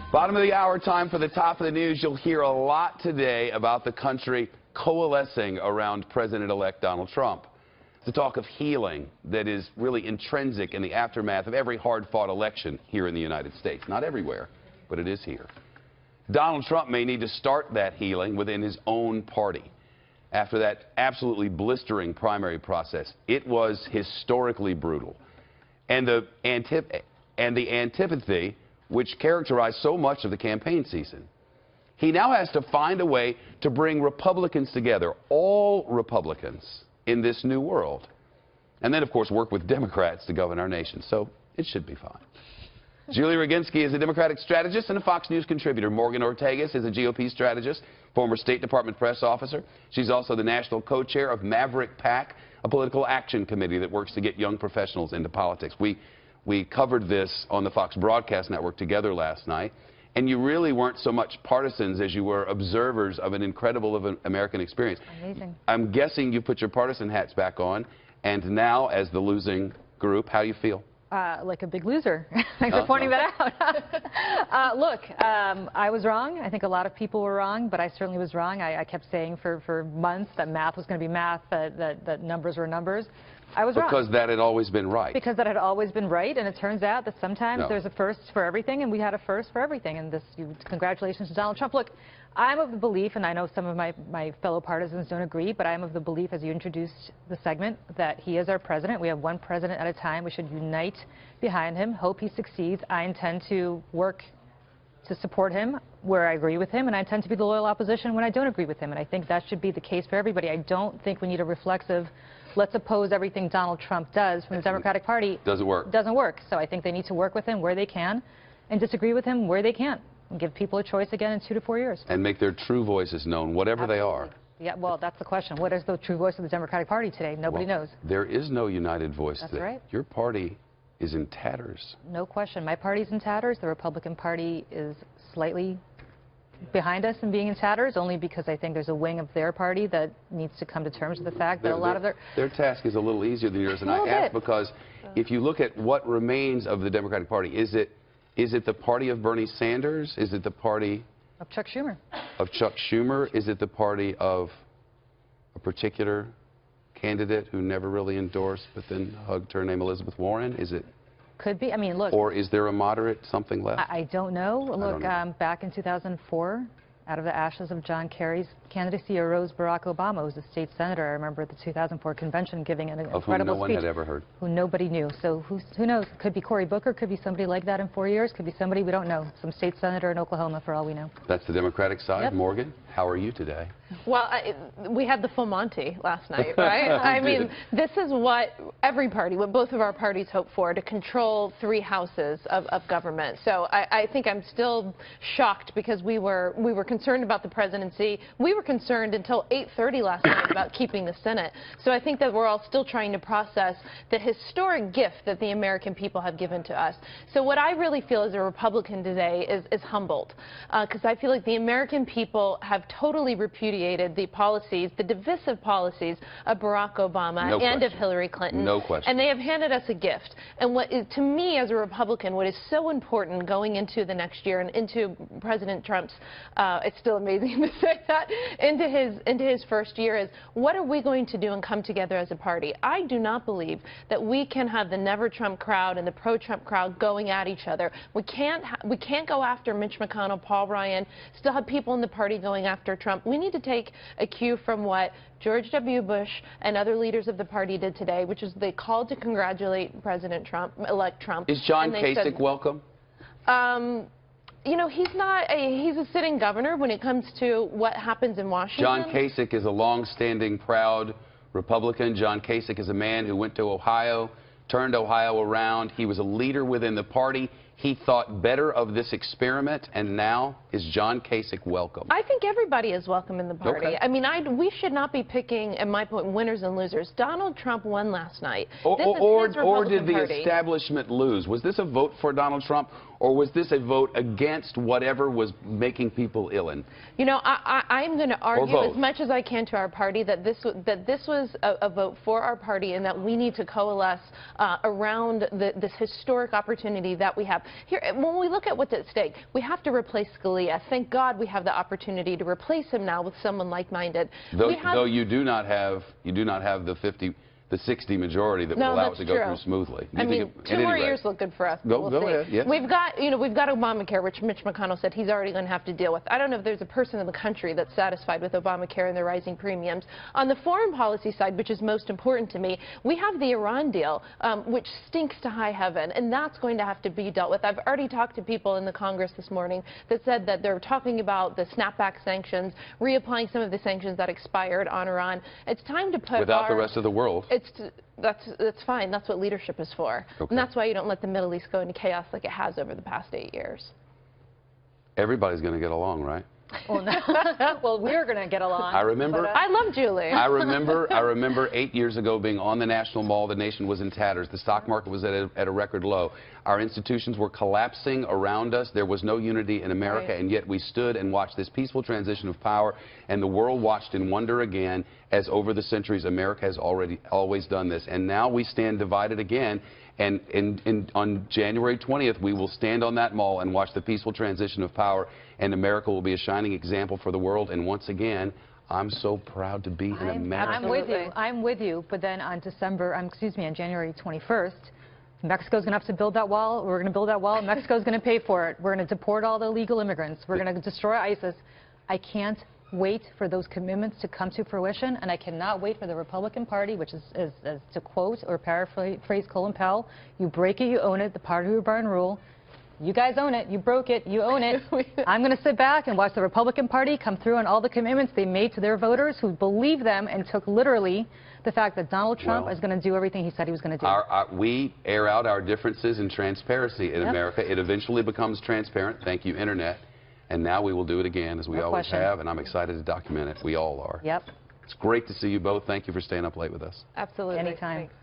Bottom of the hour, time for the top of the news. You'll hear a lot today about the country coalescing around President-elect Donald Trump. The talk of healing that is really intrinsic in the aftermath of every hard-fought election here in the United States. Not everywhere, but it is here. Donald Trump may need to start that healing within his own party. After that absolutely blistering primary process, it was historically brutal. And the antipathy which characterized so much of the campaign season. He now has to find a way to bring Republicans together, all Republicans in this new world. And then, of course, work with Democrats to govern our nation. So it should be fine. Julie Roginsky is a Democratic strategist and a Fox News contributor. Morgan Ortagus is a GOP strategist, former State Department press officer. She's also the national co-chair of Maverick PAC, a political action committee that works to get young professionals into politics. We covered this on the Fox Broadcast Network together last night, and you really weren't so much partisans as you were observers of an incredible American experience. Amazing. I'm guessing you put your partisan hats back on, and now, as the losing group, how do you feel? Like a big loser. Thanks for pointing that out. Look, I was wrong. I think a lot of people were wrong, but I certainly was wrong. I kept saying for months that math was going to be math, that numbers were numbers. I was wrong. Because that had always been right. Because that had always been right, and it turns out that sometimes there's a first for everything, and we had a first for everything. And congratulations to Donald Trump. Look, I'm of the belief, and I know some of my fellow partisans don't agree, but I'm of the belief, as you introduced the segment, that he is our president. We have one president at a time. We should unite behind him, hope he succeeds. I intend to work to support him where I agree with him, and I intend to be the loyal opposition when I don't agree with him. And I think that should be the case for everybody. I don't think we need a reflexive, let's oppose everything Donald Trump does from the Democratic Party. Doesn't work. Doesn't work. So I think they need to work with him where they can and disagree with him where they can't. And give people a choice again in 2 to 4 years. And make their true voices known, whatever they are. Yeah, well, that's the question. What is the true voice of the Democratic Party today? Nobody knows. There is no united voice today. That's right. Your party is in tatters. No question. My party's in tatters. The Republican Party is slightly behind us in being in tatters, only because I think there's a wing of their party that needs to come to terms with the fact that a lot of their task is a little easier than yours. And I ask because if you look at what remains of the Democratic Party, is it the party of Bernie Sanders? Is it the party of Chuck Schumer? Of Chuck Schumer? Is it the party of a particular candidate who never really endorsed but then hugged her name Elizabeth Warren? Is it? Could be. I mean, look. Or is there a moderate something left? I don't know. Look, back in 2004, out of the ashes of John Kerry's candidacy arose Barack Obama, who was a state senator. I remember at the 2004 convention giving an incredible speech. Of whom no one had ever heard. Who nobody knew. So who knows? Could be Cory Booker, could be somebody like that in 4 years, could be somebody we don't know. Some state senator in Oklahoma, for all we know. That's the Democratic side. Yep. Morgan, how are you today? Well, we had the full Monty last night, right? I mean, this is what every party, what both of our parties hope for, to control 3 houses of government. So I think I'm still shocked because we were concerned about the presidency. We were concerned until 8:30 last night about keeping the Senate. So I think that we're all still trying to process the historic gift that the American people have given to us. So what I really feel as a Republican today is humbled, because I feel like the American people have totally repudiated the policies, the divisive policies of Barack Obama and of Hillary Clinton. No question. And they have handed us a gift. And what is, to me as a Republican, what is so important going into the next year and into President Trump's, it's still amazing to say that, into his first year is, what are we going to do and come together as a party? I do not believe that we can have the Never Trump crowd and the pro-Trump crowd going at each other. We can't go after Mitch McConnell, Paul Ryan, still have people in the party going after Trump. We need to take a cue from what George W. Bush and other leaders of the party did today, which is they called to congratulate President Trump, elect Trump. Is John Kasich welcome? You know, he's a sitting governor when it comes to what happens in Washington. John Kasich is a long-standing, proud Republican. John Kasich is a man who went to Ohio, turned Ohio around. He was a leader within the party. He thought better of this experiment, and now is John Kasich welcome? I think everybody is welcome in the party. Okay. I mean, we should not be picking, at my point, winners and losers. Donald Trump won last night. Or did the establishment lose? Was this a vote for Donald Trump, or was this a vote against whatever was making people ill? You know, I'm going to argue both. as much as I can to our party that this was a vote for our party, and that we need to coalesce around this historic opportunity that we have. Here, when we look at what's at stake, we have to replace Scalia. Thank God we have the opportunity to replace him now with someone like-minded. Though you do not have the 60 majority that will allow it to go through smoothly. I mean, 2 more years look good for us. Go ahead. Yes. We've got Obamacare, which Mitch McConnell said he's already going to have to deal with. I don't know if there's a person in the country that's satisfied with Obamacare and the rising premiums. On the foreign policy side, which is most important to me, we have the Iran deal, which stinks to high heaven, and that's going to have to be dealt with. I've already talked to people in the Congress this morning that said that they're talking about the snapback sanctions, reapplying some of the sanctions that expired on Iran. It's time to put without the rest of the world. That's fine. That's what leadership is for. Okay. And that's why you don't let the Middle East go into chaos like it has over the past 8 years. Everybody's going to get along, right? Well, no. Well, we're going to get along. I remember. I love Julie. I remember 8 years ago being on the National Mall. The nation was in tatters. The stock market was at a record low. Our institutions were collapsing around us. There was no unity in America, and yet we stood and watched this peaceful transition of power, and the world watched in wonder again, as over the centuries America has always done this. And now we stand divided again. And on January 20th, we will stand on that mall and watch the peaceful transition of power, and America will be a shining example for the world. And once again, I'm so proud to be an American. I'm with you. But then on on January 21st, Mexico's going to have to build that wall. We're going to build that wall. Mexico's going to pay for it. We're going to deport all the illegal immigrants. We're going to destroy ISIS. I can't wait for those commitments to come to fruition, and I cannot wait for the Republican Party, which is to quote or paraphrase Colin Powell, you break it, you own it, the party of barn rule. You guys own it, you broke it, you own it. I'm going to sit back and watch the Republican Party come through on all the commitments they made to their voters who believed them and took literally the fact that Donald Trump is going to do everything he said he was going to do. We air out our differences in transparency in America. It eventually becomes transparent. Thank you, Internet. And now we will do it again, as we always have, and I'm excited to document it. We all are. Yep. It's great to see you both. Thank you for staying up late with us. Absolutely. Anytime. Thanks.